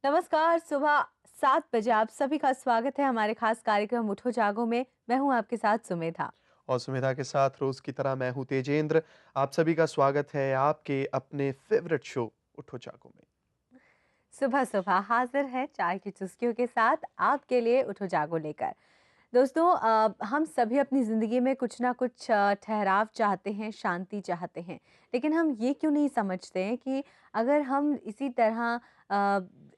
नमस्कार। सुबह 7 बजे आप सभी का स्वागत है हमारे खास कार्यक्रम उठो जागो में। मैं हूं आपके साथ सुमेधा। और सुविधा के साथ रोज की तरह मैं हूं तेजेंद्र। आप सभी का स्वागत है आपके अपने फेवरेट शो उठो जागो में। सुबह सुबह हाजिर है चाय की चुस्कियों के साथ आपके लिए उठो जागो लेकर। दोस्तों, हम सभी अपनी ज़िंदगी में कुछ ना कुछ ठहराव चाहते हैं, शांति चाहते हैं। लेकिन हम ये क्यों नहीं समझते हैं कि अगर हम इसी तरह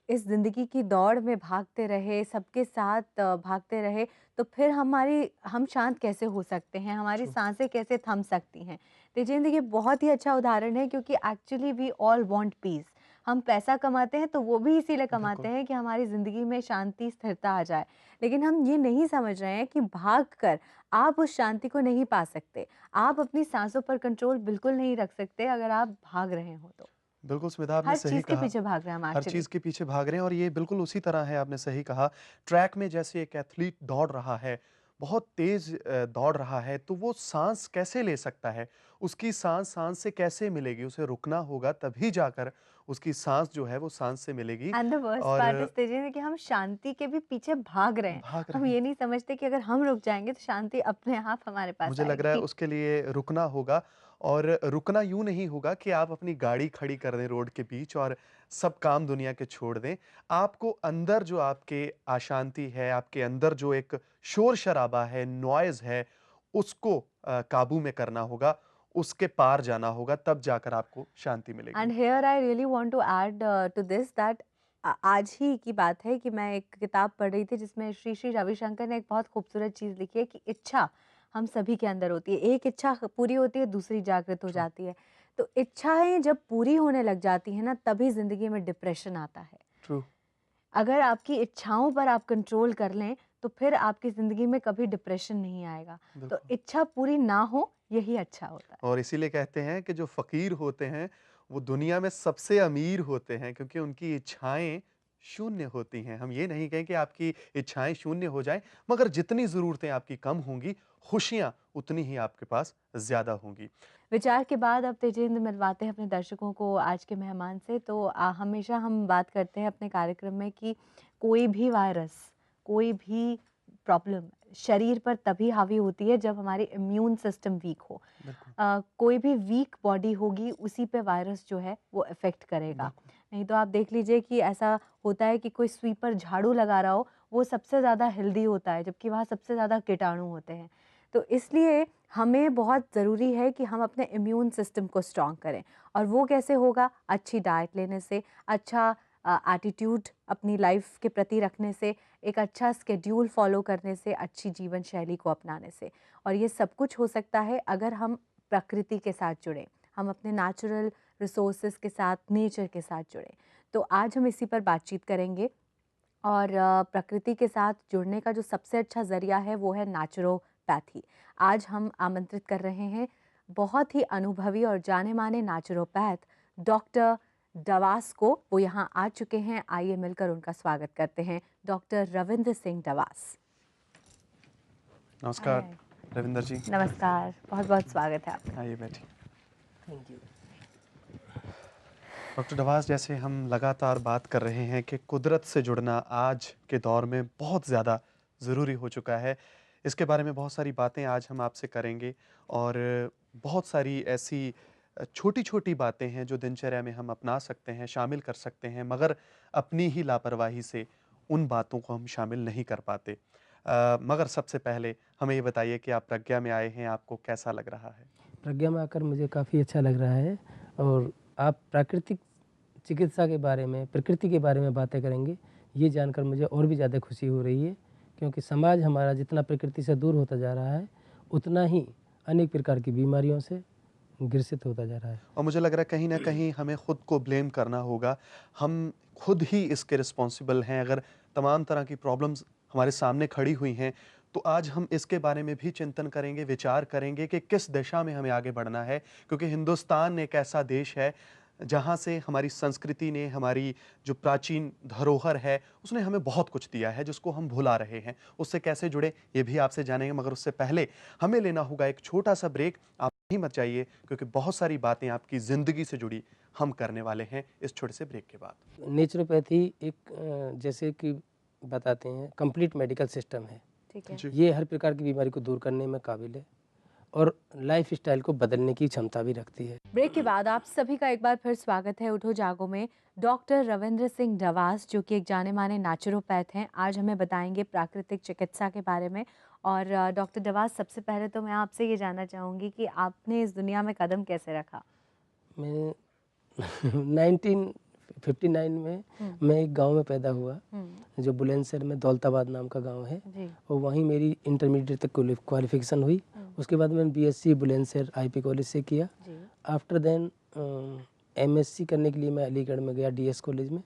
इस ज़िंदगी की दौड़ में भागते रहे, सबके साथ भागते रहे, तो फिर हम शांत कैसे हो सकते हैं? हमारी ट्रू। साँसें कैसे थम सकती हैं? तेजिंदगी ये बहुत ही अच्छा उदाहरण है, क्योंकि actually we all want peace. हम पैसा कमाते हैं तो वो भी इसीलिए कमाते बिल्कुल। हैं कि हमारी ज़िंदगी में शांति, स्थिरता आ जाए। लेकिन हम ये नहीं समझ रहे हैं कि भागकर आप उस शांति को नहीं पा सकते। आप अपनी साँसों पर कंट्रोल बिल्कुल नहीं रख सकते अगर आप भाग रहे हो तो। बिल्कुल सुविधा आपने हर सही चीज़ के कहा। पीछे भाग रहे हैं हम हर एक्चुअली। चीज़ के पीछे भाग रहे हैं और ये बिल्कुल उसी तरह है, आपने सही कहा। ट्रैक में जैसे एक एथलीट दौड़ रहा है, बहुत तेज़ दौड़ रहा है, तो वो साँस कैसे ले सकता है? उसकी साँस से कैसे मिलेगी? उसे रुकना होगा तभी जाकर उसकी साँस जो है वो साँस से मिलेगी। एंड द वर्स्ट और पार्ट इज़ तेजस्वी कि हम शांति के भी पीछे भाग रहे हैं। भाग हम रहे हैं। ये नहीं समझते कि अगर हम रुक जाएँगे तो शांति अपने आप हमारे पास मुझे लग रहा है आएगी। उसके लिए रुकना होगा और रुकना यूँ नहीं होगा कि आप अपनी गाड़ी खड़ी कर दें रोड के बीच और सब काम दुनिया के छोड़ दें। आपको अंदर जो आपके अशांति है, आपके अंदर जो एक शोर-शराबा है, नॉइज़ है, उसको काबू में करना होगा, उसके पार जाना होगा, तब जाकर आपको शांति मिलेगी। And here I really want to add to this that आज ही की बात है कि मैं एक किताब पढ़ रही थी जिसमें श्री श्री रविशंकर ने एक बहुत खूबसूरत चीज़ लिखी है कि इच्छा हम सभी के अंदर होती है। एक इच्छा पूरी होती है, दूसरी जागृत हो ट्रू। जाती है। तो इच्छाएं जब पूरी होने लग जाती हैं ना, तभी ज़िंदगी में डिप्रेशन आता है। ट्रू। अगर आपकी इच्छाओं पर आप कंट्रोल कर लें, तो फिर आपकी ज़िंदगी में कभी डिप्रेशन नहीं आएगा। तो बिल्कुल। इच्छा पूरी ना हो, यही अच्छा होता है। और इसीलिए कहते हैं कि जो फ़कीर होते हैं, वो दुनिया में सबसे अमीर होते हैं क्योंकि उनकी इच्छाएँ शून्य होती हैं। हम ये नहीं कहें कि आपकी इच्छाएँ शून्य हो जाएँ, मगर जितनी ज़रूरतें आपकी कम होंगी, खुशियाँ उतनी ही आपके पास ज़्यादा होंगी। विचार के बाद अब तेजेंद्र मिलवाते हैं अपने दर्शकों को आज के मेहमान से। तो हमेशा हम बात करते हैं अपने कार्यक्रम में कि कोई भी वायरस, कोई भी प्रॉब्लम शरीर पर तभी हावी होती है जब हमारी इम्यून सिस्टम वीक हो। बिल्कुल। कोई भी वीक बॉडी होगी उसी पे वायरस जो है वो इफ़ेक्ट करेगा। बिल्कुल। नहीं तो आप देख लीजिए कि ऐसा होता है कि कोई स्वीपर झाड़ू लगा रहा हो, वो सबसे ज़्यादा हेल्दी होता है, जबकि वहाँ सबसे ज़्यादा कीटाणु होते हैं। तो इसलिए हमें बहुत ज़रूरी है कि हम अपने इम्यून सिस्टम को स्ट्रॉन्ग करें। और वो कैसे होगा? अच्छी डाइट लेने से, अच्छा एटीट्यूड अपनी लाइफ के प्रति रखने से, एक अच्छा स्केड्यूल फॉलो करने से, अच्छी जीवन शैली को अपनाने से। और ये सब कुछ हो सकता है अगर हम प्रकृति के साथ जुड़ें, हम अपने नेचुरल रिसोर्सेज के साथ, नेचर के साथ जुड़ें। तो आज हम इसी पर बातचीत करेंगे। और प्रकृति के साथ जुड़ने का जो सबसे अच्छा ज़रिया है वो है नेचुरोपैथी। आज हम आमंत्रित कर रहे हैं बहुत ही अनुभवी और जाने-माने नेचुरोपैथ डॉक्टर डवास को। वो यहाँ आ चुके हैं, आइए मिलकर उनका स्वागत करते हैं। डॉक्टर रविंद्र सिंह डवास। आइए, नमस्कार, आइए। रविंदर जी। नमस्कार, बहुत-बहुत स्वागत है आपका। आइए बैठिए। Thank you. डॉक्टर डवास, जैसे हम लगातार बात कर रहे हैं कि कुदरत से जुड़ना आज के दौर में बहुत ज़्यादा ज़रूरी हो चुका है। इसके बारे में बहुत सारी बातें आज हम आपसे करेंगे और बहुत सारी ऐसी छोटी-छोटी बातें हैं जो दिनचर्या में हम अपना सकते हैं, शामिल कर सकते हैं, मगर अपनी ही लापरवाही से उन बातों को हम शामिल नहीं कर पाते। मगर सबसे पहले हमें ये बताइए कि आप प्रज्ञा में आए हैं, आपको कैसा लग रहा है? प्रज्ञा में आकर मुझे काफ़ी अच्छा लग रहा है और आप प्राकृतिक चिकित्सा के बारे में, प्रकृति के बारे में बातें करेंगे, ये जानकर मुझे और भी ज़्यादा खुशी हो रही है क्योंकि समाज हमारा जितना प्रकृति से दूर होता जा रहा है, उतना ही अनेक प्रकार की बीमारियों से ग्रसित होता जा रहा है। और मुझे लग रहा है कहीं न कहीं हमें खुद को ब्लेम करना होगा। हम खुद ही इसके रिस्पॉन्सिबल हैं। अगर तमाम तरह की प्रॉब्लम्स हमारे सामने खड़ी हुई हैं, तो आज हम इसके बारे में भी चिंतन करेंगे, विचार करेंगे कि किस दिशा में हमें आगे बढ़ना है। क्योंकि हिंदुस्तान एक ऐसा देश है, जहाँ से हमारी संस्कृति ने, हमारी जो प्राचीन धरोहर है, उसने हमें बहुत कुछ दिया है, जिसको हम भुला रहे हैं। उससे कैसे जुड़ें, ये भी आपसे जानेंगे, मगर उससे पहले हमें लेना होगा एक छोटा-सा ब्रेक। आप ही मत जाइए, क्योंकि बहुत सारी बातें आपकी ज़िंदगी से जुड़ी हम करने वाले हैं इस छोटे से ब्रेक के बाद। नेचुरोपैथी एक जैसे कि बताते हैं कंप्लीट मेडिकल सिस्टम है। ठीक है। जी। ये हर प्रकार की बीमारी को दूर करने में काबिल है और लाइफ स्टाइल को बदलने की क्षमता भी रखती है। ब्रेक के बाद आप सभी का एक बार फिर स्वागत है उठो जागो में। डॉक्टर रविंद्र सिंह डवास जो कि एक जाने माने नेचुरोपैथ हैं, आज हमें बताएंगे प्राकृतिक चिकित्सा के बारे में। और डॉक्टर डवास, सबसे पहले तो मैं आपसे ये जानना चाहूँगी कि आपने इस दुनिया में कदम कैसे रखा? मैं 1959 में मैं एक गांव में पैदा हुआ जो बुलंदशहर में दौलताबाद नाम का गांव है, जी। और वहीं मेरी इंटरमीडिएट तक क्वालिफिकेशन हुई। उसके बाद मैंने बीएससी बुलंदशहर आईपी कॉलेज से किया। जी। आफ्टर देन एमएससी करने के लिए मैं अलीगढ़ में गया डीएस कॉलेज में,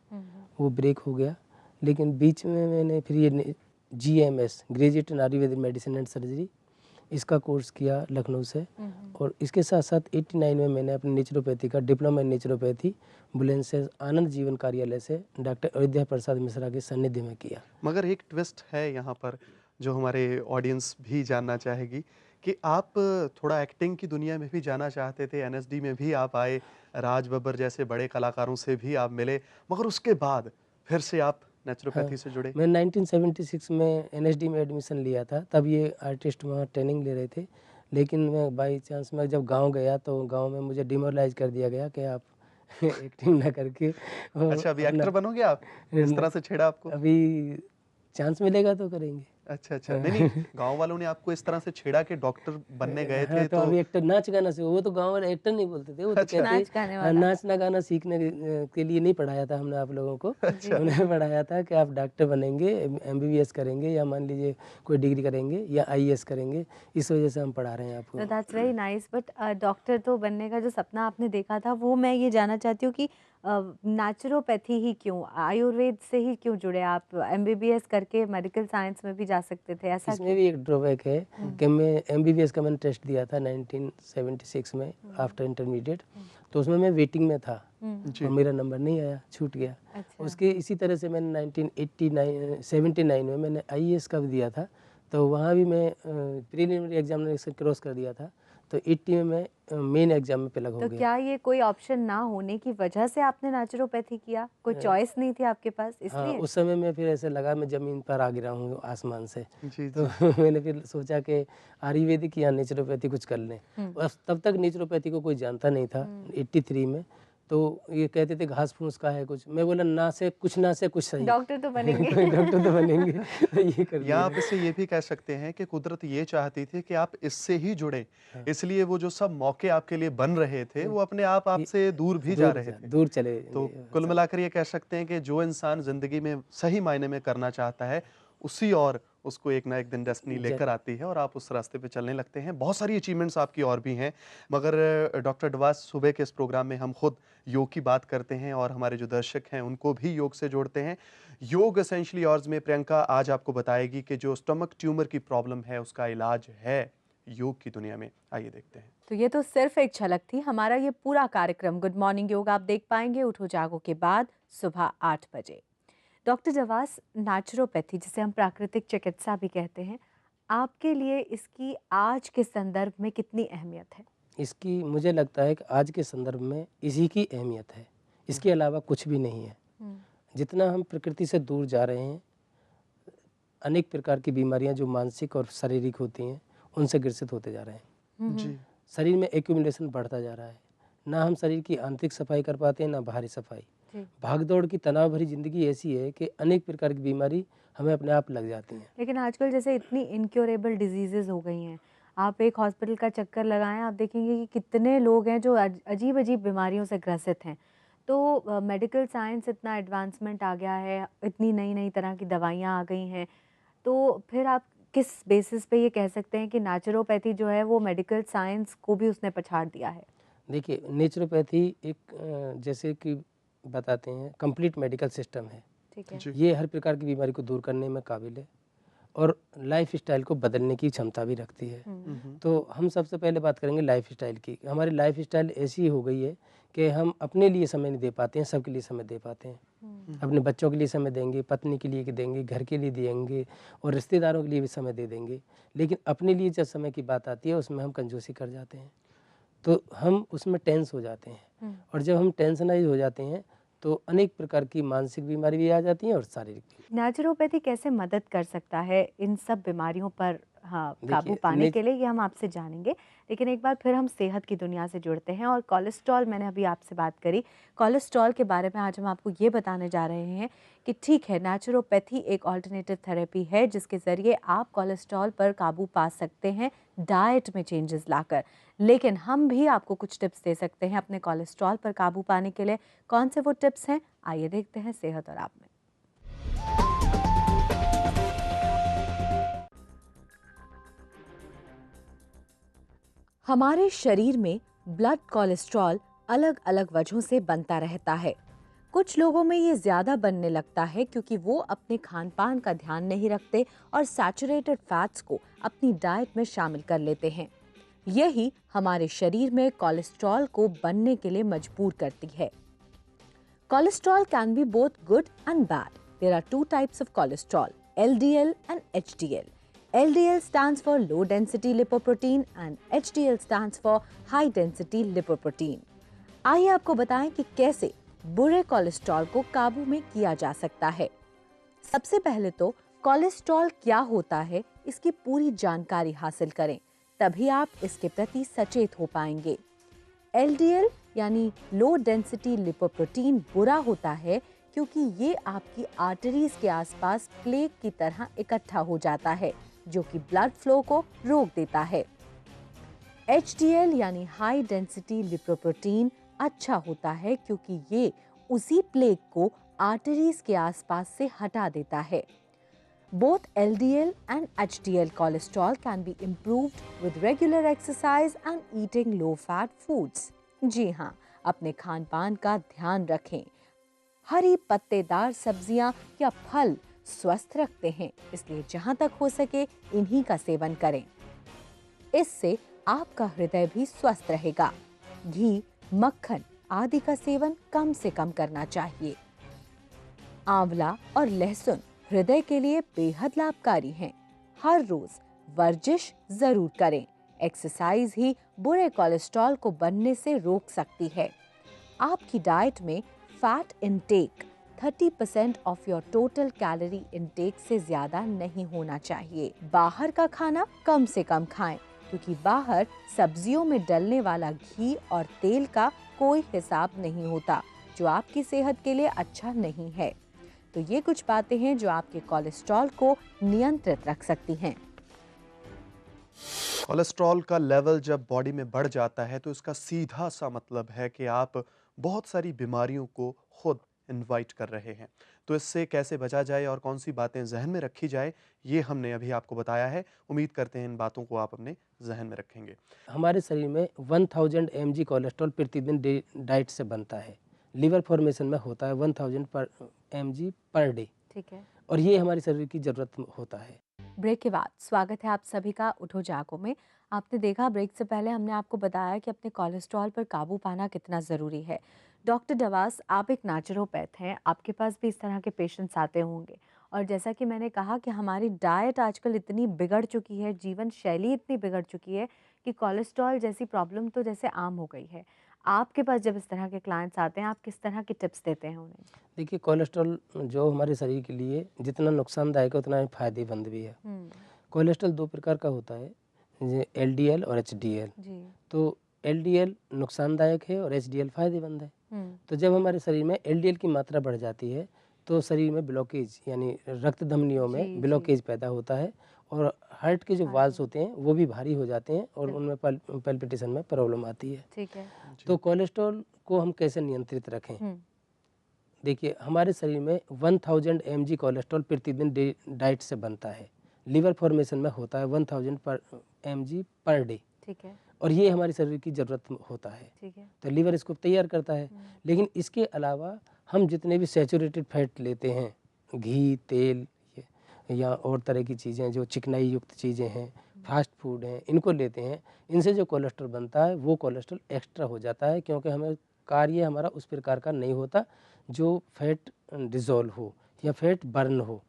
वो ब्रेक हो गया। लेकिन बीच में मैंने फिर ये GMS graduate in Ayurvedic medicine and surgery इसका कोर्स किया लखनऊ से। और इसके साथ साथ 89 में मैंने अपनी नेचुरोपैथी का डिप्लोमा इन नेचुरोपैथी बुलंदशहर आनंद जीवन कार्यालय से डॉक्टर अयोध्या प्रसाद मिश्रा के सानिध्य में किया। मगर एक ट्विस्ट है यहाँ पर जो हमारे ऑडियंस भी जानना चाहेगी कि आप थोड़ा एक्टिंग की दुनिया में भी जाना चाहते थे, एनएसडी में भी आप आए, राज बब्बर जैसे बड़े कलाकारों से भी आप मिले, मगर उसके बाद फिर से आप हाँ, नेचुरोपैथी से जुड़े। मैं 1976 में एनएसडी में एडमिशन लिया था, तब ये आर्टिस्ट वहाँ ट्रेनिंग ले रहे थे। लेकिन मैं बाई चांस मैं जब गांव गया तो गांव में मुझे डिमोरलाइज कर दिया गया कि आप एक्टिंग ना करके और अच्छा, अभी अपना एक्टर बनोगे आप? इस तरह से छेड़ा आपको? अभी चांस मिलेगा तो करेंगे। अच्छा, अच्छा। नहीं, नहीं, गाँव वालों ने आपको इस तरह से छेड़ा कि डॉक्टर बनने गए हाँ, थे तो तो अभी एक्टर नाच गाना से वो तो गाँव वाले एक्टर नहीं बोलते थे, वो तो अच्छा। कहते नाच गाने हाँ, वाला। नाचना गाना सीखने के लिए नहीं पढ़ाया था हमने आप लोगों को। अच्छा। उन्हें पढ़ाया था कि आप डॉक्टर बनेंगे, एमबीबीएस करेंगे या मान लीजिए कोई डिग्री करेंगे या आईएएस करेंगे, इस वजह से हम पढ़ा रहे हैं आपको। तो that's very nice. But doctor तो बनने का जो सपना आपने देखा था, वो मैं ये जानना चाहती हूँ कि नेचुरोपैथी ही क्यों, आयुर्वेद से ही क्यों जुड़े आप? एमबीबीएस करके मेडिकल साइंस में भी जा सकते थे, ऐसा इसमें क्यों? भी एक ड्रॉबैक है कि मैं एमबीबीएस का मैंने टेस्ट दिया था 1976 में आफ्टर इंटरमीडिएट, तो उसमें मैं वेटिंग में था जी। और मेरा नंबर नहीं आया, छूट गया। अच्छा। उसके इसी तरह से मैंने 79 में मैंने आईएएस का भी दिया था, तो वहाँ भी मैं प्रीलिमिनरी एग्जामिनेशन क्रॉस कर दिया था, तो 80 में मैं मेन एग्जाम में प्लग हो तो गया। क्या ये कोई ऑप्शन ना होने की वजह से आपने नेचुरोपैथी किया? कोई चॉइस नहीं थी आपके पास हाँ, इसलिए? उस समय में फिर ऐसे लगा मैं ज़मीन पर आ गिरा हूँ आसमान से। जी, तो जी। मैंने फिर सोचा कि आयुर्वेदिक या नेचुरोपैथी कुछ कर लें। बस तब तक नेचुरोपैथी को कोई जानता नहीं था 83 में। तो ये कहते थे घास फूस का है कुछ, मैं बोला ना से कुछ सही। डॉक्टर तो बनेंगे। डॉक्टर तो बनेंगे। तो ये कर या लिया। आप इससे ये भी कह सकते हैं कि कुदरत ये चाहती थी कि आप इससे ही जुड़े, इसलिए वो जो सब मौके आपके लिए बन रहे थे, वो अपने आप आपसे दूर भी जा रहे थे। दूर चले तो कुल मिलाकर ये कह सकते हैं कि जो इंसान ज़िंदगी में सही मायने में करना चाहता है, उसी और उसको एक ना एक दिन डेस्टिनी लेकर आती है और आप उस रास्ते पे चलने लगते हैं। बहुत सारी अचीवमेंट्स आपकी और भी हैं, मगर डॉक्टर डवास, सुबह के इस प्रोग्राम में हम खुद योग की बात करते हैं और हमारे जो दर्शक हैं, उनको भी योग से जोड़ते हैं। योग एसेंशियली ऑर्स में प्रियंका आज आपको बताएगी कि जो स्टमक ट्यूमर की प्रॉब्लम है, उसका इलाज है योग की दुनिया में। आइए देखते हैं। तो ये तो सिर्फ एक झलक थी। हमारा ये पूरा कार्यक्रम गुड मॉर्निंग योग आप देख पाएंगे उठो जागो के बाद सुबह 8 बजे। डॉक्टर जवास, नेचुरोपैथी जिसे हम प्राकृतिक चिकित्सा भी कहते हैं, आपके लिए इसकी आज के संदर्भ में कितनी अहमियत है? इसकी मुझे लगता है कि आज के संदर्भ में इसी की अहमियत है, इसके अलावा कुछ भी नहीं है। जितना हम प्रकृति से दूर जा रहे हैं, अनेक प्रकार की बीमारियां जो मानसिक और शारीरिक होती हैं, उनसे ग्रसित होते जा रहे हैं। जी। शरीर में एक्यूमुलेशन बढ़ता जा रहा है, ना हम शरीर की आंतरिक सफाई कर पाते हैं, ना बाहरी सफाई। भागदौड़ की तनाव भरी जिंदगी ऐसी है कि अनेक प्रकार की बीमारी हमें अपने आप लग जाती हैं। लेकिन आजकल जैसे इतनी इनक्योरेबल डिजीजेज हो गई हैं, आप एक हॉस्पिटल का चक्कर लगाएं, आप देखेंगे कि कितने लोग हैं जो अजीब अजीब बीमारियों से ग्रसित हैं। तो मेडिकल साइंस इतना एडवांसमेंट आ गया है, इतनी नई नई तरह की दवाइयाँ आ गई हैं, तो फिर आप किस बेसिस पे ये कह सकते हैं कि नेचुरोपैथी जो है वो मेडिकल साइंस को भी उसने पछाड़ दिया है? देखिए, नेचुरोपैथी एक जैसे कि बताते हैं कंप्लीट मेडिकल सिस्टम है। ठीक है। जी। ये हर प्रकार की बीमारी को दूर करने में काबिल है और लाइफ स्टाइल को बदलने की क्षमता भी रखती है। तो हम सबसे पहले बात करेंगे लाइफ स्टाइल की। हमारी लाइफ स्टाइल ऐसी हो गई है कि हम अपने लिए समय नहीं दे पाते हैं, सबके लिए समय दे पाते हैं। अपने बच्चों के लिए समय देंगे, पत्नी के लिए देंगे, घर के लिए देंगे और रिश्तेदारों के लिए भी समय दे देंगे, लेकिन अपने लिए जब समय की बात आती है उसमें हम कंजूसी कर जाते हैं। तो हम उसमें टेंस हो जाते हैं, और जब हम टेंशनाइज हो जाते हैं तो अनेक प्रकार की मानसिक बीमारी भी आ जाती हैं और शारीरिक भी। नेचुरोपैथी कैसे मदद कर सकता है इन सब बीमारियों पर, हाँ, काबू देखिए पाने के लिए, ये हम आपसे जानेंगे। लेकिन एक बार फिर हम सेहत की दुनिया से जुड़ते हैं और कोलेस्ट्रॉल, मैंने अभी आपसे बात करी कोलेस्ट्रॉल के बारे में। आज हम आपको ये बताने जा रहे हैं कि ठीक है, नेचुरोपैथी एक ऑल्टरनेटिव थेरेपी है जिसके ज़रिए आप कोलेस्ट्रॉल पर काबू पा सकते हैं डाइट में चेंजेस लाकर। लेकिन हम भी आपको कुछ टिप्स दे सकते हैं अपने कोलेस्ट्रॉल पर काबू पाने के लिए। कौन से वो टिप्स हैं, आइए देखते हैं सेहत और आप में। हमारे शरीर में ब्लड कोलेस्ट्रॉल अलग अलग वजहों से बनता रहता है। कुछ लोगों में ये ज्यादा बनने लगता है क्योंकि वो अपने खान पान का ध्यान नहीं रखते और सैचुरेटेड फैट्स को अपनी डाइट में शामिल कर लेते हैं। यही हमारे शरीर में कोलेस्ट्रॉल को बनने के लिए मजबूर करती है। Cholesterol can be both good and bad. There are two types of cholesterol, LDL and HDL. LDL stands for low density lipoprotein and HDL stands for high density lipoprotein. आइए आपको बताएं कि कैसे बुरे कोलेस्ट्रॉल को काबू में किया जा सकता है। सबसे पहले तो कोलेस्ट्रॉल क्या होता है, इसकी पूरी जानकारी हासिल करें, तभी आप इसके प्रति सचेत हो पाएंगे। LDL यानी लो डेंसिटी लिपोप्रोटीन बुरा होता है क्योंकि ये आपकी आर्टरीज के आसपास प्लेग की तरह इकट्ठा हो जाता है जो कि ब्लड फ्लो को रोक देता है। HDL यानी हाई डेंसिटी लिपोप्रोटीन अच्छा होता है क्योंकि ये उसी प्लेग को आर्टरीज के आसपास से हटा देता है। Both LDL and HDL cholesterol can be improved with regular exercise and eating low-fat foods. जी हाँ, अपने खान पान का ध्यान रखें। हरी पत्तेदार सब्जियां या फल स्वस्थ रखते हैं, इसलिए जहां तक हो सके इन्हीं का सेवन करें। इससे आपका हृदय भी स्वस्थ रहेगा। घी, मक्खन आदि का सेवन कम से कम करना चाहिए। आंवला और लहसुन हृदय के लिए बेहद लाभकारी हैं। हर रोज वर्जिश जरूर करें। एक्सरसाइज ही बुरे कोलेस्ट्रॉल को बनने से रोक सकती है। आपकी डाइट में fat intake 30% of your total calorie intake से ज्यादा नहीं होना चाहिए। बाहर का खाना कम से कम खाएं क्योंकि बाहर सब्जियों में डलने वाला घी और तेल का कोई हिसाब नहीं होता जो आपकी सेहत के लिए अच्छा नहीं है। तो ये कुछ बातें हैं जो आपके कोलेस्ट्रॉल को नियंत्रित रख सकती हैं। कोलेस्ट्रॉल का लेवल जब बॉडी में बढ़ जाता है तो इसका सीधा सा मतलब है कि आप बहुत सारी बीमारियों को खुद इनवाइट कर रहे हैं। तो इससे कैसे बचा जाए और कौन सी बातें जहन में रखी जाए, ये हमने अभी आपको बताया है। उम्मीद करते हैं इन बातों को आप अपने जहन में रखेंगे। हमारे शरीर में 1000 mg कोलेस्ट्रॉल प्रतिदिन डाइट से बनता है। लिवर फॉर्मेशन में होता है 1000 mg पर डे। ठीक है। और ये हमारे शरीर की ज़रूरत होता है। ब्रेक के बाद स्वागत है आप सभी का उठो जागो में। आपने देखा ब्रेक से पहले हमने आपको बताया कि अपने कोलेस्ट्रॉल पर काबू पाना कितना ज़रूरी है। डॉक्टर डवास, आप एक नेचुरोपैथ हैं, आपके पास भी इस तरह के पेशेंट्स आते होंगे। और जैसा कि मैंने कहा कि हमारी डाइट आजकल इतनी बिगड़ चुकी है, जीवन शैली इतनी बिगड़ चुकी है कि कोलेस्ट्रॉल जैसी प्रॉब्लम तो जैसे आम हो गई है। आपके पास जब इस तरह के क्लाइंट्स आते हैं, आप किस तरह की टिप्स देते हैं उन्हें? देखिए, कोलेस्ट्रॉल जो हमारे शरीर के लिए जितना नुकसानदायक है उतना ही फायदेमंद भी है। कोलेस्ट्रॉल दो प्रकार का होता है, LDL और HDL। जी। तो LDL नुकसानदायक है और HDL फायदेमंद है। तो जब हमारे शरीर में LDL की मात्रा बढ़ जाती है तो शरीर में ब्लॉकेज यानी रक्त धमनियों में ब्लॉकेज पैदा होता है और हार्ट के जो वाल्व्स होते हैं वो भी भारी हो जाते हैं और उनमें पैल्पिटेशन में प्रॉब्लम आती है। ठीक है। तो कोलेस्ट्रॉल को हम कैसे नियंत्रित रखें? देखिए, हमारे शरीर में 1000 mg कोलेस्ट्रॉल प्रतिदिन डाइट से बनता है। लिवर फॉर्मेशन में होता है 1000 mg पर डे। ठीक है। और ये हमारे शरीर की ज़रूरत होता है। ठीक है। तो लीवर इसको तैयार करता है। लेकिन इसके अलावा हम जितने भी सैचुरेटेड फैट लेते हैं, घी, तेल या और तरह की चीज़ें जो चिकनाई युक्त चीज़ें हैं, फास्ट फूड हैं, इनको लेते हैं, इनसे जो कोलेस्ट्रॉल बनता है वो कोलेस्ट्रॉल एक्स्ट्रा हो जाता है क्योंकि हमें कार्य हमारा उस प्रकार का नहीं होता जो फैट डिज़ोल्व हो या फैट बर्न हो,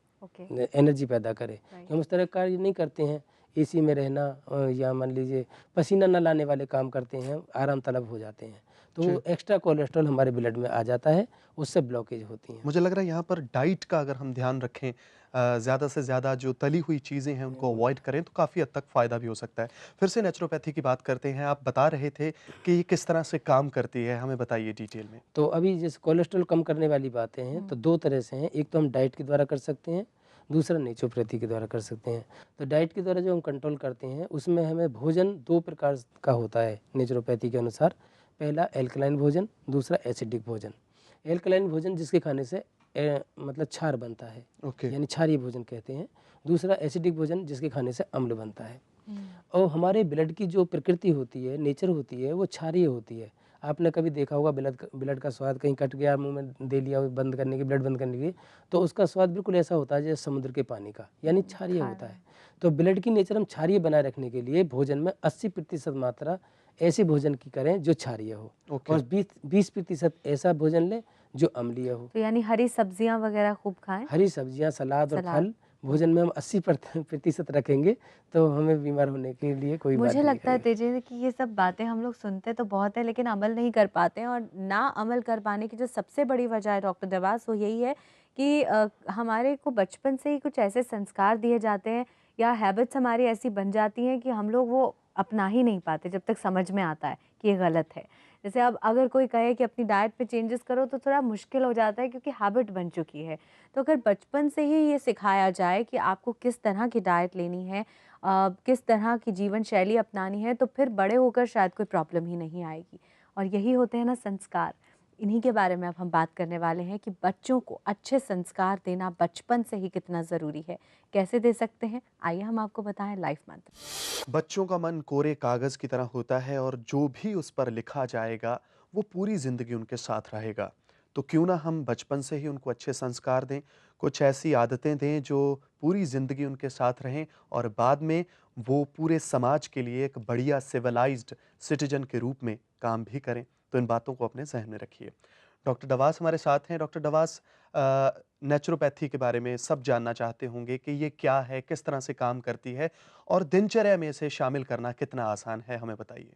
एनर्जी पैदा करे। हम उस तरह का कार्य नहीं करते हैं, एसी में रहना या मान लीजिए पसीना न लाने वाले काम करते हैं, आराम तलब हो जाते हैं, तो जी। वो एक्स्ट्रा कोलेस्ट्रॉल हमारे ब्लड में आ जाता है, उससे ब्लॉकेज होती हैं। मुझे लग रहा है यहाँ पर डाइट का अगर हम ध्यान रखें, ज़्यादा से ज़्यादा जो तली हुई चीज़ें हैं उनको अवॉइड करें तो काफ़ी हद तक फ़ायदा भी हो सकता है। फिर से नेचुरोपैथी की बात करते हैं, आप बता रहे थे कि ये किस तरह से काम करती है, हमें बताइए डिटेल में? तो अभी जैसे कोलेस्ट्रॉल कम करने वाली बातें हैं, तो 2 तरह से हैं। एक तो हम डाइट के द्वारा कर सकते हैं, दूसरा नेचुरोपैथी के द्वारा कर सकते हैं। तो डाइट के द्वारा जो हम कंट्रोल करते हैं, उसमें हमें भोजन 2 प्रकार का होता है नेचुरोपैथी के अनुसार। पहला एल्कलाइन भोजन, दूसरा एसिडिक भोजन। एल्कलाइन भोजन जिसके खाने से मतलब क्षार बनता है, ओके। यानी क्षारीय भोजन कहते हैं। दूसरा एसिडिक भोजन जिसके खाने से अम्ल बनता है। हुँ। और हमारे ब्लड की जो प्रकृति होती है, नेचर होती है, वो क्षारीय होती है। आपने कभी देखा होगा ब्लड का स्वाद कहीं कट गया, मुँह में दे लिया हो बंद करने की, ब्लड बंद करने के लिए, तो उसका स्वाद बिल्कुल ऐसा होता है जैसे समुद्र के पानी का, यानी क्षारीय होता है। तो ब्लड की नेचर हम क्षारीय बनाए रखने के लिए भोजन में 80% मात्रा ऐसे भोजन की करें जो क्षारीय हो, ओके। और 20% ऐसा भोजन लें जो अम्लीय हो। तो यानी हरी सब्जियाँ वग़ैरह खूब खाएँ? हरी सब्जियाँ, सलाद और सलाद। फल भोजन में हम 80% रखेंगे, तो हमें बीमार होने के लिए कोई बात मुझे नहीं लगता है करेगी। तेजी कि ये सब बातें हम लोग सुनते तो बहुत है लेकिन अमल नहीं कर पाते हैं, और ना अमल कर पाने की जो सबसे बड़ी वजह है डॉक्टर देवास वो यही है कि हमारे को बचपन से ही कुछ ऐसे संस्कार दिए जाते हैं या हैबिट्स हमारी ऐसी बन जाती हैं कि हम लोग वो अपना ही नहीं पाते जब तक समझ में आता है कि ये गलत है। जैसे अब अगर कोई कहे कि अपनी डाइट पे चेंजेस करो तो थोड़ा मुश्किल हो जाता है क्योंकि हैबिट बन चुकी है। तो अगर बचपन से ही ये सिखाया जाए कि आपको किस तरह की डाइट लेनी है, किस तरह की जीवन शैली अपनानी है, तो फिर बड़े होकर शायद कोई प्रॉब्लम ही नहीं आएगी। और यही होते हैं ना संस्कार, इन्हीं के बारे में अब हम बात करने वाले हैं कि बच्चों को अच्छे संस्कार देना बचपन से ही कितना ज़रूरी है। कैसे दे सकते हैं? आइए हम आपको बताएं लाइफ मंत्र। बच्चों का मन कोरे कागज की तरह होता है और जो भी उस पर लिखा जाएगा वो पूरी जिंदगी उनके साथ रहेगा। तो क्यों ना हम बचपन से ही उनको अच्छे संस्कार दें, कुछ ऐसी आदतें दें जो पूरी जिंदगी उनके साथ रहें और बाद में वो पूरे समाज के लिए एक बढ़िया सिविलाइज्ड सिटीजन के रूप में काम भी करें। तो इन बातों को अपने जहन में रखिए। डॉक्टर डवास हमारे साथ हैं। डॉक्टर डवास, नेचुरोपैथी के बारे में सब जानना चाहते होंगे कि ये क्या है, किस तरह से काम करती है और दिनचर्या में इसे शामिल करना कितना आसान है, हमें बताइए?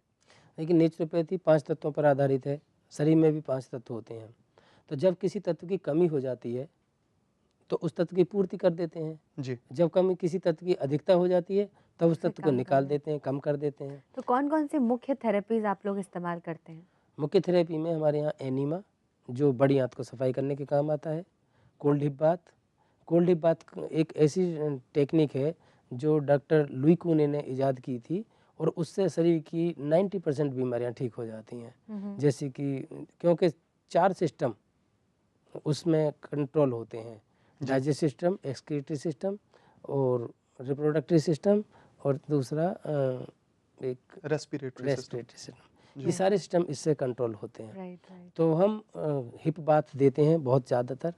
लेकिन नेचुरोपैथी 5 तत्वों पर आधारित है। शरीर में भी 5 तत्व होते हैं। तो जब किसी तत्व की कमी हो जाती है, तो उस तत्व की पूर्ति कर देते हैं। जी। जब कमी किसी तत्व की अधिकता हो जाती है, तब उस उसे तत्व को कम कर निकाल दें। देते हैं, कम कर देते हैं। तो कौन-कौन सी मुख्य थेरेपीज़ आप लोग इस्तेमाल करते हैं? मुख्य थेरेपी में हमारे यहाँ एनीमा, जो बड़ी आंत को सफाई करने के काम आता है। Cold hip bath. Cold hip bath एक ऐसी टेक्निक है जो डॉक्टर लुई कूने ने इजाद की थी, और उससे शरीर की 90% बीमारियां ठीक हो जाती हैं। हुँ, हुँ। जैसे कि क्योंकि 4 सिस्टम उसमें कंट्रोल होते हैं, जी। डाइजेस्ट सिस्टम, एक्सक्रीटरी सिस्टम और रिप्रोडक्टरी सिस्टम, और दूसरा एक रेस्पिरेटरी सिस्टम। Respiratory system. ये जी। सारे सिस्टम इससे कंट्रोल होते हैं। Right, right. तो हम हिप बाथ देते हैं बहुत ज़्यादातर,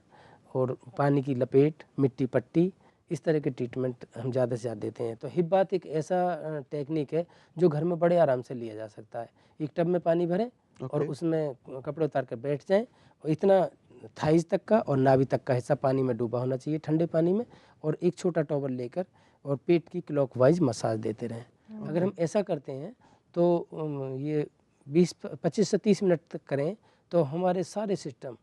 और पानी की लपेट, मिट्टी पट्टी, इस तरह के ट्रीटमेंट हम ज़्यादा से ज़्यादा देते हैं। तो हिप बाथ एक ऐसा टेक्निक है जो घर में बड़े आराम से लिया जा सकता है। एक टब में पानी भरें और ओके। उसमें कपड़े उतार कर बैठ जाएं, और इतना थाइज तक का और नाभि तक का हिस्सा पानी में डूबा होना चाहिए, ठंडे पानी में, और एक छोटा टॉवल लेकर और पेट की क्लॉकवाइज मसाज देते रहें। अगर ओके। हम ऐसा करते हैं तो ये 25 से 30 मिनट तक करें तो हमारे सारे सिस्टम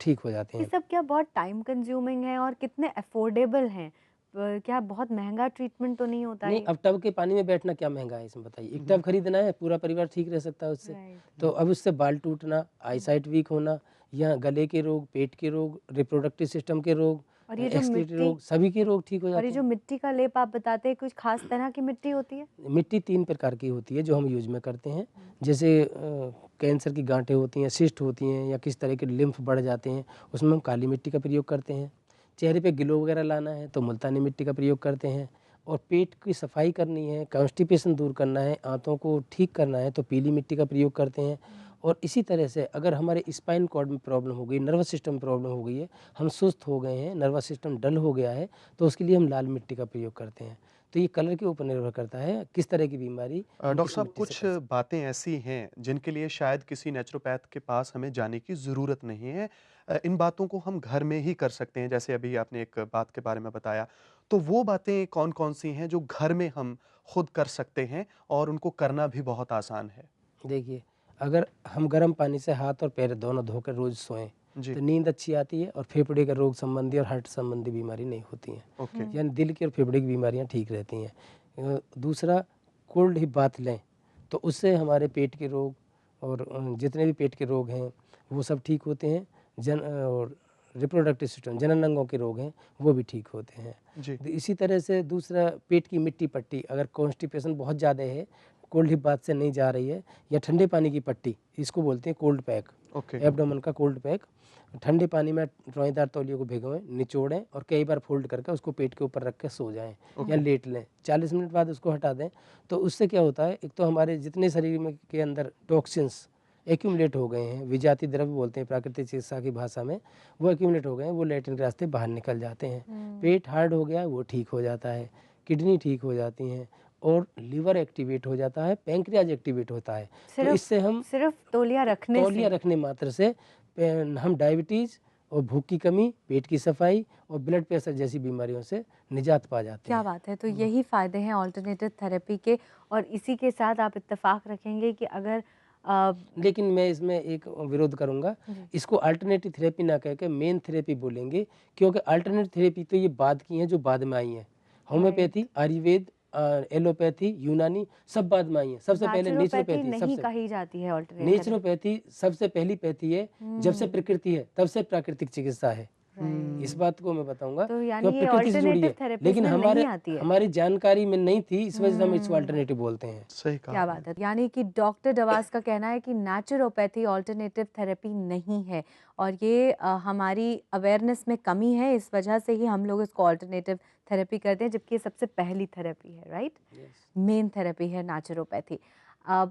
ठीक हो जाते ये हैं। सब क्या बहुत टाइम कंज्यूमिंग है और कितने अफोर्डेबल हैं? क्या बहुत महँगा ट्रीटमेंट तो नहीं होता नहीं, ये? अब टब के पानी में बैठना क्या महँगा है इसमें बताइए? एक टब खरीदना है, पूरा परिवार ठीक रह सकता है उससे। राइट। तो अब उससे बाल टूटना, आईसाइट वीक होना, या गले के रोग, पेट के रोग, रिप्रोडक्टिव सिस्टम के रोग, और ये जो एक्सक्रीटरी मिट्टी रोग, सभी के रोग ठीक हो और ये जाते जो हैं। मिट्टी का लेप आप बताते हैं, कुछ खास तरह की मिट्टी होती है? मिट्टी 3 प्रकार की होती है जो हम यूज़ में करते हैं। जैसे कैंसर की गाँठें होती हैं, सिस्ट होती हैं, या किस तरह के लिम्फ बढ़ जाते हैं, उसमें हम काली मिट्टी का प्रयोग करते हैं। चेहरे पे ग्लो वगैरह लाना है तो मुल्तानी मिट्टी का प्रयोग करते हैं, और पेट की सफाई करनी है, कॉन्स्टिपेशन दूर करना है, आंतों को ठीक करना है तो पीली मिट्टी का प्रयोग करते हैं। और इसी तरह से अगर हमारे स्पाइन कॉर्ड में प्रॉब्लम हो गई, नर्वस सिस्टम में प्रॉब्लम हो गई है, हम सुस्त हो गए हैं, नर्वस सिस्टम डल हो गया है, तो उसके लिए हम लाल मिट्टी का प्रयोग करते हैं। तो ये कलर के ऊपर निर्भर करता है किस तरह की बीमारी हम डॉक्टर किस साहब, मिट्टी से कुछ कर सकते बातें ऐसी हैं जिनके लिए शायद किसी नेचुरोपैथ के पास हमें जाने की ज़रूरत नहीं है। इन बातों को हम घर में ही कर सकते हैं, जैसे अभी आपने एक बात के बारे में बताया। तो वो बातें कौन-कौन सी हैं जो घर में हम खुद कर सकते हैं और उनको करना भी बहुत आसान है? देखिए, अगर हम गर्म पानी से हाथ और पैर दोनों धोकर रोज़ सोएँ, जी, तो नींद अच्छी आती है और फेफड़े के रोग संबंधी और हार्ट संबंधी बीमारी नहीं होती हैं। ओके। यानी दिल की और फेफड़े की बीमारियाँ ठीक रहती हैं। दूसरा, कोल्ड ही बाथ लें, तो उससे हमारे पेट के रोग और जितने भी पेट के रोग हैं, वो सब ठीक होते हैं। और रिप्रोडक्टिव सिस्टम, जनन अंगों के रोग हैं, वो भी ठीक होते हैं। जी, तो इसी तरह से दूसरा, पेट की मिट्टी पट्टी, अगर कॉन्स्टिपेशन बहुत ज़्यादा है, कोल्ड हिप बाथ से नहीं जा रही है, या ठंडे पानी की पट्टी, इसको बोलते हैं कोल्ड पैक, ओके। एब्डोमेन का कोल्ड पैक, ठंडे पानी में रोएदार तौलिए को भिगोएं, निचोड़ें और कई बार फोल्ड करके उसको पेट के ऊपर रख के सो जाएं या ओके। लेट लें। 40 मिनट बाद उसको हटा दें। तो उससे क्या होता है, एक तो हमारे जितने शरीर में के अंदर टॉक्सिन्स एक्यूमुलेट हो गए हैं, विजातीय द्रव्य बोलते हैं प्राकृतिक चिकित्सा की भाषा में, वो एक्यूमुलेट हो गए हैं, वो लैट्रिन के रास्ते बाहर निकल जाते हैं। पेट हार्ड हो गया, वो ठीक हो जाता है, किडनी ठीक हो जाती हैं और लिवर एक्टिवेट हो जाता है, पैंक्रियाज एक्टिवेट होता है। तो सिर्फ इससे हम सिर्फ तौलिया रखने तौलिया से। रखने मात्र से हम डायबिटीज़ और भूख की कमी, पेट की सफाई और ब्लड प्रेशर जैसी बीमारियों से निजात पा जाते क्या हैं। बात है! तो यही फ़ायदे हैं अल्टरनेटिव थेरेपी के, और इसी के साथ आप इत्तेफ़ाक रखेंगे कि अगर अ, लेकिन मैं इसमें एक विरोध करूंगा, जी, इसको अल्टरनेटिव थेरेपी ना कह के मेन थेरेपी बोलेंगे, क्योंकि अल्टरनेटिव थेरेपी तो ये बाद की हैं, जो बाद में आई हैं। राइट। होम्योपैथी, आयुर्वेद, एलोपैथी, यूनानी सब बाद में आई हैं। सबसे पहले नेचुरोपैथी नेचुरोपैथी, नहीं सबसे कही जाती है अल्टरनेट थेरेपी। नेचुरोपैथी सबसे पहली पैथी है। जब से हुँ, प्रकृति है तब से प्राकृतिक चिकित्सा है। इस राइट। बात को मैं बताऊंगा, तो क्यों यानी ये प्रकृति से जुड़ी अल्टरनेटिव है, थेरेपीज़ लेकिन में नहीं हमारे आती है। हमारी जानकारी में नहीं थी, इस वजह से हम इसको हुँ। अल्टरनेटिव बोलते हैं। सही कहा क्या आपने। बात है! यानी कि डॉक्टर डवास का कहना है कि नेचुरोपैथी अल्टरनेटिव थेरेपी नहीं है, और ये हमारी अवेयरनेस में कमी है, इस वजह से ही हम लोग इसको अल्टरनेटिव थेरेपी करते हैं, जबकि ये सबसे पहली थेरेपी है, राइट? Yes. मेन थेरेपी है नेचुरोपैथी।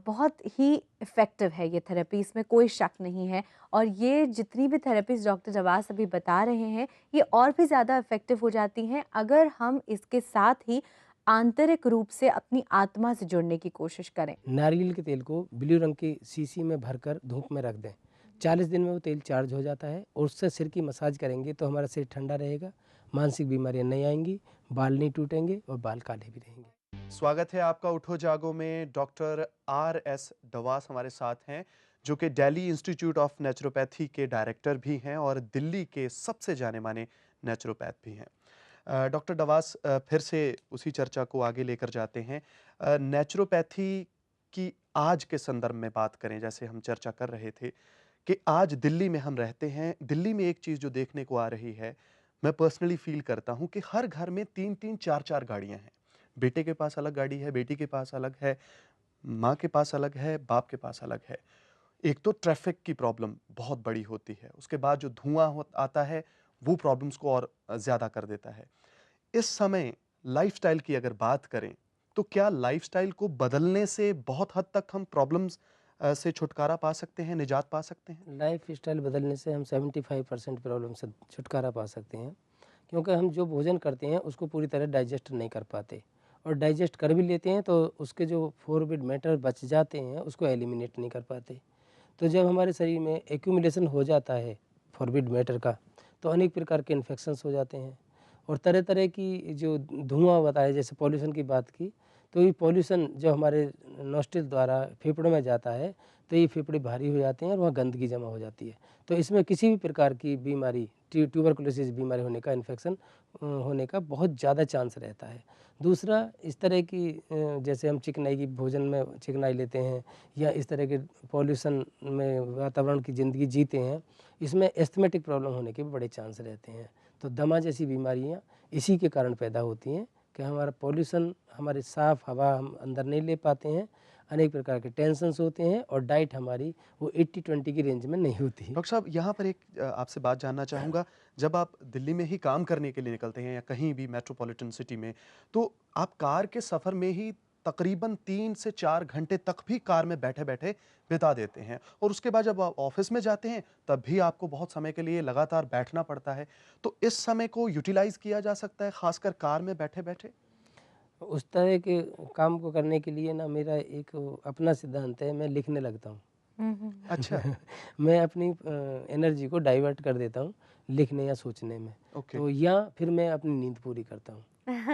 बहुत ही इफ़ेक्टिव है ये थेरेपी, इसमें कोई शक नहीं है, और ये जितनी भी थेरेपीज़ डॉक्टर डवास अभी बता रहे हैं, ये और भी ज़्यादा इफ़ेक्टिव हो जाती हैं अगर हम इसके साथ ही आंतरिक रूप से अपनी आत्मा से जुड़ने की कोशिश करें। नारियल के तेल को ब्लू रंग की शीशी में भरकर धूप में रख दें। 40 दिन में वो तेल चार्ज हो जाता है और उससे सिर की मसाज करेंगे तो हमारा सिर ठंडा रहेगा, मानसिक बीमारियां नहीं आएंगी, बाल नहीं टूटेंगे और बाल काले भी रहेंगे। स्वागत है आपका उठो जागो में। Doctor R S. डवास हमारे साथ हैं, जो कि दिल्ली इंस्टीट्यूट ऑफ नेचुरोपैथी के डायरेक्टर भी हैं और दिल्ली के सबसे जाने-माने नेचुरोपैथ भी हैं। डॉक्टर डवास, फिर से उसी चर्चा को आगे लेकर जाते हैं। नेचुरोपैथी की आज के संदर्भ में बात करें, जैसे हम चर्चा कर रहे थे कि आज दिल्ली में हम रहते हैं। दिल्ली में एक चीज़ जो देखने को आ रही है, मैं पर्सनली फ़ील करता हूँ कि हर घर में 3-3 4-4 गाड़ियाँ हैं। बेटे के पास अलग गाड़ी है, बेटी के पास अलग है, माँ के पास अलग है, बाप के पास अलग है। एक तो ट्रैफ़िक की प्रॉब्लम बहुत बड़ी होती है, उसके बाद जो धुआँ हो आता है, वो प्रॉब्लम्स को और ज़्यादा कर देता है। इस समय लाइफ़स्टाइल की अगर बात करें, तो क्या लाइफ़स्टाइल को बदलने से बहुत हद तक हम प्रॉब्लम्स से छुटकारा पा सकते हैं, निजात पा सकते हैं? लाइफ स्टाइल बदलने से हम 75% प्रॉब्लम से छुटकारा पा सकते हैं, क्योंकि हम जो भोजन करते हैं उसको पूरी तरह डाइजेस्ट नहीं कर पाते, और डाइजेस्ट कर भी लेते हैं तो उसके जो फॉरबिड मैटर बच जाते हैं उसको एलिमिनेट नहीं कर पाते। तो जब हमारे शरीर में एक्यूमुलेशन हो जाता है फॉरबिड मैटर का, तो अनेक प्रकार के इन्फेक्शंस हो जाते हैं और तरह तरह की जो धुआं बताया, जैसे पॉल्यूशन की बात की, तो ये पॉल्यूशन जो हमारे नोस्ट्रिल द्वारा फेफड़ों में जाता है, तो ये फेफड़े भारी हो जाते हैं और वहाँ गंदगी जमा हो जाती है। तो इसमें किसी भी प्रकार की बीमारी, ट्यूबरकुलोसिस बीमारी होने का, इन्फेक्शन होने का बहुत ज़्यादा चांस रहता है। दूसरा, इस तरह की जैसे हम चिकनाई की, भोजन में चिकनाई लेते हैं या इस तरह के पॉल्यूशन में वातावरण की ज़िंदगी जीते हैं, इसमें एस्थमेटिक प्रॉब्लम होने के भी बड़े चांस रहते हैं। तो दमा जैसी बीमारियाँ इसी के कारण पैदा होती हैं कि हमारा पॉल्यूशन, हमारी साफ़ हवा हम अंदर नहीं ले पाते हैं, अनेक प्रकार के टेंशन्स होते हैं और डाइट हमारी वो 80-20 की रेंज में नहीं होती है। डॉक्टर साहब, यहाँ पर एक आपसे बात जानना चाहूँगा। जब आप दिल्ली में ही काम करने के लिए निकलते हैं या कहीं भी मेट्रोपॉलिटन सिटी में, तो आप कार के सफ़र में ही तकरीबन 3 से 4 घंटे तक भी कार में बैठे-बैठे बिता देते हैं, और उसके बाद जब आप ऑफ़िस में जाते हैं, तब भी आपको बहुत समय के लिए लगातार बैठना पड़ता है। तो इस समय को यूटिलाइज़ किया जा सकता है, ख़ासकर कार में बैठे-बैठे? उस तरह के काम को करने के लिए ना, मेरा एक अपना सिद्धांत है, मैं लिखने लगता हूँ। हुँ, हुँ, हुँ। अच्छा, मैं अपनी एनर्जी को डाइवर्ट कर देता हूँ लिखने या सोचने में। ओके। तो या फिर मैं अपनी नींद पूरी करता हूँ।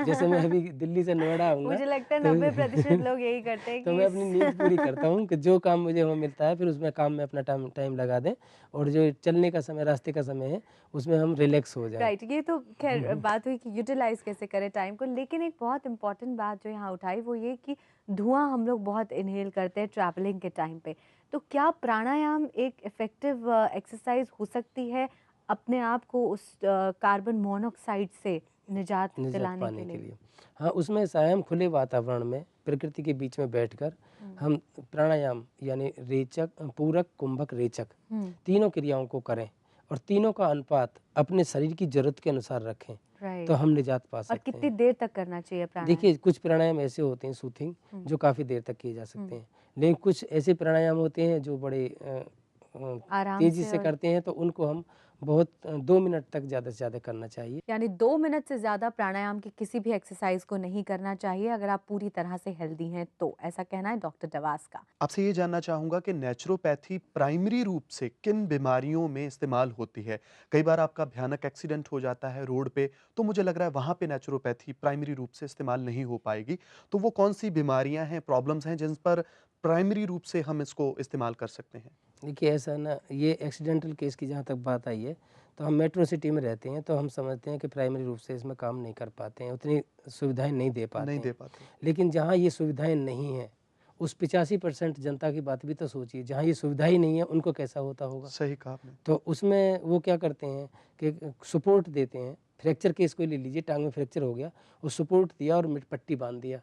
जैसे मैं अभी दिल्ली से नोएडा आऊँगा मुझे लगता है तो 90% लोग यही करते हैं तो कि मैं अपनी नींद पूरी करता हूँ कि जो काम मुझे वहाँ मिलता है फिर उसमें काम में अपना टाइम टाइम लगा दें, और जो चलने का समय, रास्ते का समय है, उसमें हम रिलैक्स हो जाएँ। राइट, ये तो खैर बात हुई कि यूटिलाइज कैसे करें टाइम को, लेकिन एक बहुत इंपॉर्टेंट बात जो यहाँ उठाई वो ये कि धुआं हम लोग बहुत इनहेल करते हैं ट्रैवलिंग के टाइम पे। तो क्या प्राणायाम एक इफेक्टिव एक्सरसाइज हो सकती है अपने आप को उस कार्बन मोनोऑक्साइड से निजात निजात दिलाने के पाने के लिए? लिए। हाँ, उसमें ऐसा है, हम खुले वातावरण में प्रकृति के बीच में बैठकर हम प्राणायाम यानी रेचक, पूरक, कुंभक, रेचक तीनों क्रियाओं को करें और तीनों का अनुपात अपने शरीर की ज़रूरत के अनुसार रखें, तो राइट, हम निजात पा और सकते कितनी हैं। देर तक करना चाहिए प्राणायाम? देखिए, कुछ प्राणायाम ऐसे होते हैं सूथिंग, जो काफ़ी देर तक किए जा सकते हैं, लेकिन कुछ ऐसे प्राणायाम होते हैं जो बड़े आराम तेज़ी से, से और करते हैं, तो उनको हम बहुत 2 मिनट तक ज़्यादा से ज़्यादा करना चाहिए। यानी 2 मिनट से ज़्यादा प्राणायाम की किसी भी एक्सरसाइज को नहीं करना चाहिए अगर आप पूरी तरह से हेल्दी हैं तो, ऐसा कहना है डॉक्टर डवास का। आपसे ये जानना चाहूँगा कि नेचुरोपैथी प्राइमरी रूप से किन बीमारियों में इस्तेमाल होती है? कई बार आपका भयानक एक्सीडेंट हो जाता है रोड पे, तो मुझे लग रहा है वहाँ पे नेचुरोपैथी प्राइमरी रूप से इस्तेमाल नहीं हो पाएगी। तो वो कौन-सी बीमारियाँ हैं, प्रॉब्लम्स हैं जिन पर प्राइमरी रूप से हम इसको इस्तेमाल कर सकते हैं? देखिए, ऐसा है ना, ये एक्सीडेंटल केस की जहाँ तक बात आई है, तो हम मेट्रो सिटी में रहते हैं, तो हम समझते हैं कि प्राइमरी रूप से इसमें काम नहीं कर पाते हैं, उतनी सुविधाएँ नहीं दे नहीं पाते दे हैं। पाते। लेकिन जहाँ ये सुविधाएँ नहीं हैं, उस 85% जनता की बात भी तो सोचिए, जहाँ ये सुविधा ही नहीं है, उनको कैसा होता होगा? सही कहा आपने। तो उसमें वो क्या करते हैं कि सपोर्ट देते हैं। फ्रैक्चर केस को ले लीजिए, टाँग में फ्रैक्चर हो गया, वो सपोर्ट दिया और मिट पट्टी बाँध दिया।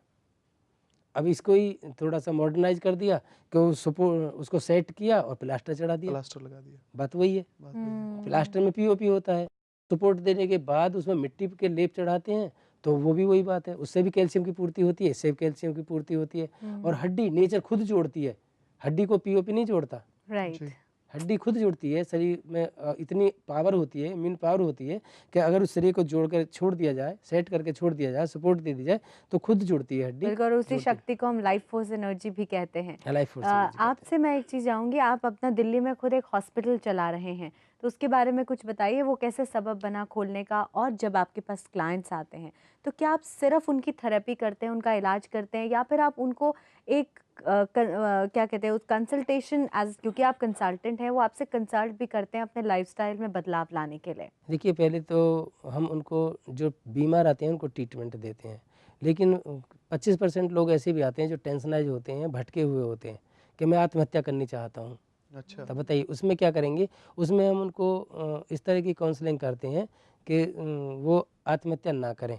अब इसको ही थोड़ा-सा मॉडर्नाइज़ कर दिया कि उसको सेट किया और प्लास्टर चढ़ा दिया, प्लास्टर लगा दिया। बात वही है। बात वही है। प्लास्टर में पीओपी होता है, सपोर्ट देने के बाद उसमें मिट्टी के लेप चढ़ाते हैं, तो वो भी वही बात है, उससे भी कैल्शियम की पूर्ति होती है, इससे भी कैल्शियम की पूर्ति होती है, और हड्डी नेचर खुद जोड़ती है, हड्डी को पीओपी नहीं जोड़ता। राइट, जी। हड्डी खुद जुड़ती है, शरीर में इतनी पावर होती है, इम्यून पावर होती है कि अगर उस शरीर को जोड़कर छोड़ दिया जाए, सेट करके छोड़ दिया जाए, सपोर्ट दे दी जाए, तो खुद जुड़ती है हड्डी, बिल्कुल, और उसी जोड़ती है। शक्ति को हम लाइफ फोर्स एनर्जी भी कहते हैं। लाइफ फोर्स एनर्जी कहते हैं। आपसे मैं एक चीज़ जानूँगी, आप अपना दिल्ली में खुद एक हॉस्पिटल चला रहे हैं, तो उसके बारे में कुछ बताइए, वो कैसे सबब बना खोलने का? और जब आपके पास क्लाइंट्स आते हैं, तो क्या आप सिर्फ़ उनकी थेरेपी करते हैं, उनका इलाज करते हैं, या फिर आप उनको एक क्या कहते हैं, उस कंसल्टेशन एज़, क्योंकि आप कंसल्टेंट हैं, वो आपसे कंसल्ट भी करते हैं अपने लाइफ़स्टाइल में बदलाव लाने के लिए? देखिए, पहले तो हम उनको, जो बीमार आते हैं, उनको ट्रीटमेंट देते हैं, लेकिन 25% लोग ऐसे भी आते हैं जो टेंशनाइज़ होते हैं, भटके हुए होते हैं कि मैं आत्महत्या करनी चाहता हूँ। अच्छा। तब बताइए उसमें क्या करेंगे? उसमें हम उनको इस तरह की काउंसलिंग करते हैं कि वो आत्महत्या ना करें।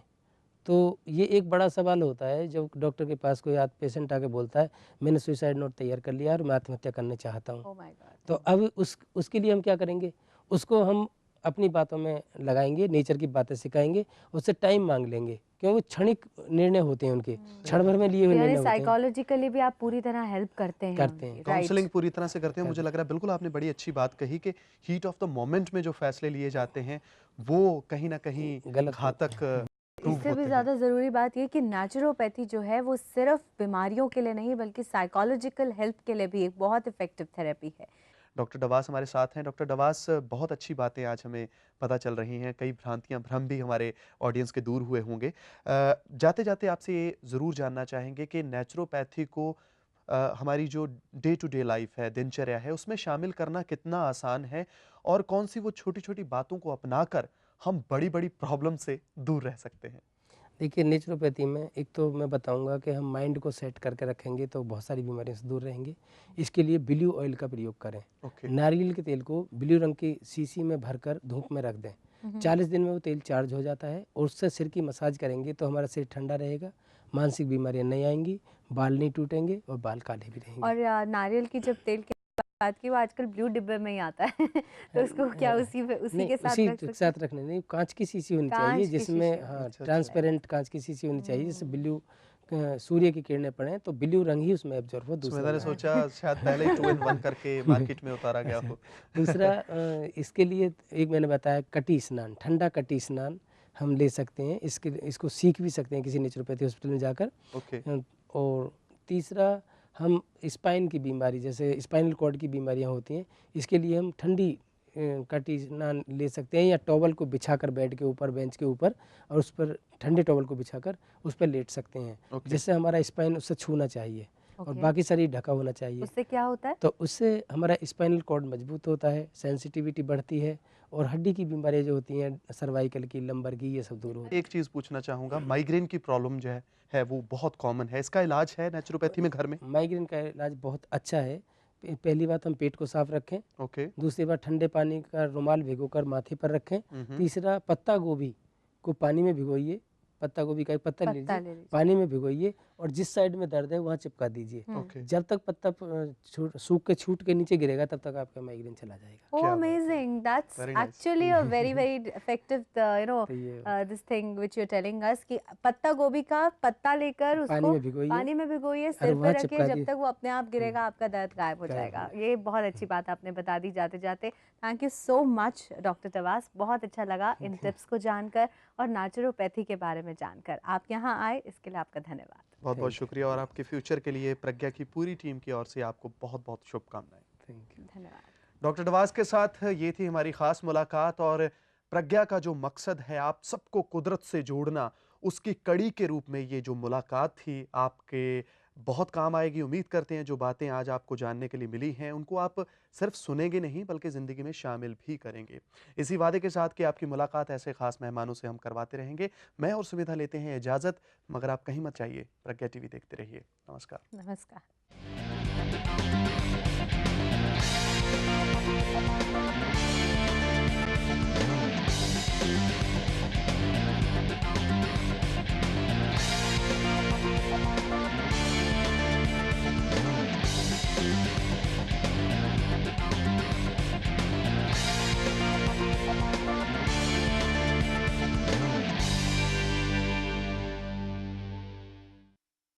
तो ये एक बड़ा सवाल होता है जब डॉक्टर के पास कोई पेशेंट आके बोलता है, मैंने सुसाइड नोट तैयार कर लिया और मैं आत्महत्या करना चाहता हूँ। Oh my God! तो अब उसके लिए हम क्या करेंगे? उसको हम अपनी बातों में लगाएँगे, नेचर की बातें सिखाएँगे, उससे टाइम माँग लेंगे, क्यों? वो क्षणिक निर्णय होते हैं उनके, सही क्षण भर कहा। में लिए तो हुए यानी निर्णय होते हैं। साइकोलॉजिकली भी आप पूरी तरह हेल्प करते हैं करते उनकी, हैं। राइट? काउंसलिंग पूरी तरह से करते हैं, मुझे कर लग रहा है बिल्कुल आपने बड़ी अच्छी बात कही कि हीट ऑफ द मोमेंट में जो फैसले लिए जाते हैं, वो कहीं न कहीं गलत होते घातक हैं। प्रूव इससे भी होते हैं। ज़्यादा ज़रूरी बात ये कि नेचुरोपैथी जो है वो सिर्फ बीमारियों के लिए नहीं बल्कि साइकोलॉजिकल हेल्थ के लिए भी एक बहुत इफ़ेक्टिव थेरेपी है। डॉक्टर डवास हमारे साथ हैं। डॉक्टर डवास, बहुत अच्छी बातें आज हमें पता चल रही हैं, कई भ्रांतियाँ, भ्रम भी हमारे ऑडियंस के दूर हुए होंगे। जाते-जाते आपसे ये ज़रूर जानना चाहेंगे कि नेचुरोपैथी को हमारी जो डे टू डे लाइफ़ है, दिनचर्या है, उसमें शामिल करना कितना आसान है? और कौन-सी वो छोटी-छोटी बातों को अपनाकर हम बड़ी-बड़ी प्रॉब्लम से दूर रह सकते हैं? देखिए, नेचुरोपैथी में एक तो मैं बताऊंगा कि हम माइंड को सेट करके रखेंगे तो बहुत सारी बीमारियों से दूर रहेंगे। इसके लिए ब्लू ऑयल का प्रयोग करें। ओके। नारियल के तेल को ब्लू रंग की शीशी में भरकर धूप में रख दें। 40 दिन में वो तेल चार्ज हो जाता है और उससे सिर की मसाज करेंगे तो हमारा सिर ठंडा रहेगा, मानसिक बीमारियां नहीं आएंगी, बाल नहीं टूटेंगे और बाल काले भी रहेंगे। और नारियल की जब तेल की बात की, वो आजकल ब्लू डिब्बे में ही आता है तो उसको क्या उसी नहीं, के साथ उसी रख के सकते हैं? साथ रखने नहीं, कांच की शीशी होनी चाहिए कांच की शीशी जिसमें, होनी हाँ, अच्छा, अच्छा। ट्रांसपेरेंट कांच की शीशी होनी चाहिए, जिससे ब्लू सूर्य की किरणें पड़े तो ब्लू रंग ही उसमें एब्जॉर्ब हो, सो दूसरा मैंने ना हो। सोचा शायद पहले ही 2 इन 1 करके मार्केट में उतारा गया अच्छा, हो। दूसरा इसके लिए एक मैंने बताया कटी स्नान, ठंडा कटी स्नान हम ले सकते हैं, इसको सीख भी सकते हैं किसी नेचुरोपैथी हॉस्पिटल में जाकर। ओके। और तीसरा, हम स्पाइन की बीमारी, जैसे स्पाइनल कॉर्ड की बीमारियां होती हैं, इसके लिए हम ठंडी कटीना ले सकते हैं या टॉवल को बिछाकर बेड के ऊपर, बेंच के ऊपर, और उस पर ठंडे टॉवल को बिछाकर उस पर लेट सकते हैं, ओके। जिससे हमारा स्पाइन उससे छूना चाहिए और ओके। बाकी शरीर ढका होना चाहिए। उससे क्या होता है? तो उससे हमारा स्पाइनल कॉर्ड मजबूत होता है, सेंसिटिविटी बढ़ती है और हड्डी की बीमारियां जो होती हैं, सर्वाइकल की, लंबर की, ये सब दूर होती एक चीज़ पूछना चाहूँगा, माइग्रेन की प्रॉब्लम जो है वो बहुत कॉमन है। इसका इलाज है नेचुरोपैथी में घर में? है। माइग्रेन का इलाज बहुत अच्छा है। पहली बात, हम पेट को साफ रखें। ओके। दूसरी बात, ठंडे पानी का रुमाल भिगोकर माथे पर रखें। हम्म। तीसरा, पत्ता गोभी को पानी में भिगोइए, पत्ता गोभी का एक पत्ता पत्ता लीजिए, ले लीजिए। पानी में भिगोइए और जिस साइड में दर्द है वहाँ चिपका दीजिए। ओके। जब तक पत्ता सूख के छूट के नीचे गिरेगा तब तक आपका माइग्रेन चला जाएगा। Oh, क्या बात है। amazing. That's Very nice. actually a very, very effective, तो ये this thing which you're telling us कि पत्ता गोभी का पत्ता लेकर पानी उसको में भिगोइए पानी में भिगोइए, और सिर पे वहाँ रखिए, चिपका जब दिए। तक वो अपने आप गिरेगा आपका दर्द गायब हो गायब हो जाएगा। जाएगा। ये बहुत अच्छी बात आपने बता दी जाते जाते। Thank you so much doctor टवास, बहुत अच्छा लगा इन टिप्स को जानकर और नेचुरोपैथी के बारे में जानकर। आप यहाँ आए इसके लिए आपका धन्यवाद। बहुत बहुत शुक्रिया और आपके फ्यूचर के लिए प्रज्ञा की पूरी टीम की ओर से आपको बहुत बहुत शुभकामनाएं। Thank you. धन्यवाद। डॉक्टर डवास के साथ ये थी हमारी खास मुलाकात और प्रज्ञा का जो मकसद है आप सबको कुदरत से जोड़ना, उसकी कड़ी के रूप में ये जो मुलाकात थी आपके बहुत काम आएगी। उम्मीद करते हैं जो बातें आज आपको जानने के लिए मिली हैं उनको आप सिर्फ सुनेंगे नहीं बल्कि ज़िंदगी में शामिल भी करेंगे। इसी वादे के साथ कि आपकी मुलाकात ऐसे खास मेहमानों से हम करवाते रहेंगे। मैं और सुविधा लेते हैं इजाज़त, मगर आप कहीं मत जाइए, प्रज्ञा टीवी देखते रहिए। नमस्कार। नमस्कार।